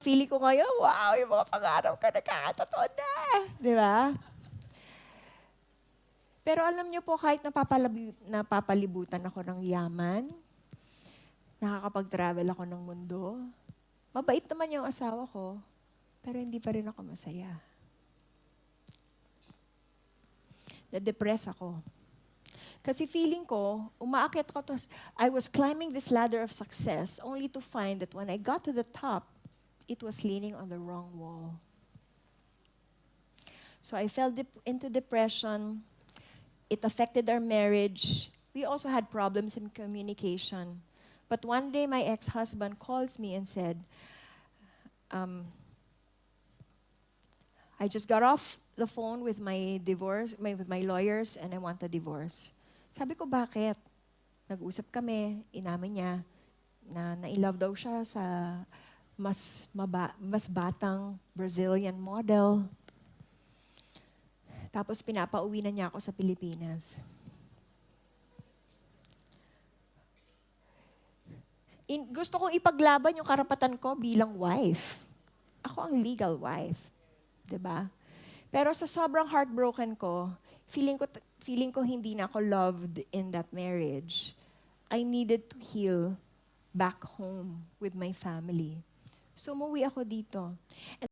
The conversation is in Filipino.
Feeling ko ngayon, wow, yung mga pangarap ka nagkakatotoo na. Di ba? Pero alam niyo po, kahit napapalibutan ako ng yaman, nakakapag-travel ako ng mundo, mabait naman yung asawa ko, pero hindi pa rin ako masaya. Na-depress ako. Kasi feeling ko, umaakyat ako, I was climbing this ladder of success only to find that when I got to the top, it was leaning on the wrong wall. So I fell into depression. It affected our marriage. We also had problems in communication. But one day, my ex-husband calls me and said, I just got off the phone with my lawyers, and I want a divorce. Sabi ko, bakit? Nag-usap kami, inamin niya na na-inlove daw siya sa mas batang Brazilian model. Tapos pinapauwi na niya ako sa Pilipinas. Gusto kong ipaglaban yung karapatan ko bilang wife. Ako ang legal wife. 'Di ba? Pero sa sobrang heartbroken ko, feeling ko hindi na ako loved in that marriage. I needed to heal back home with my family. So umuwi ako dito.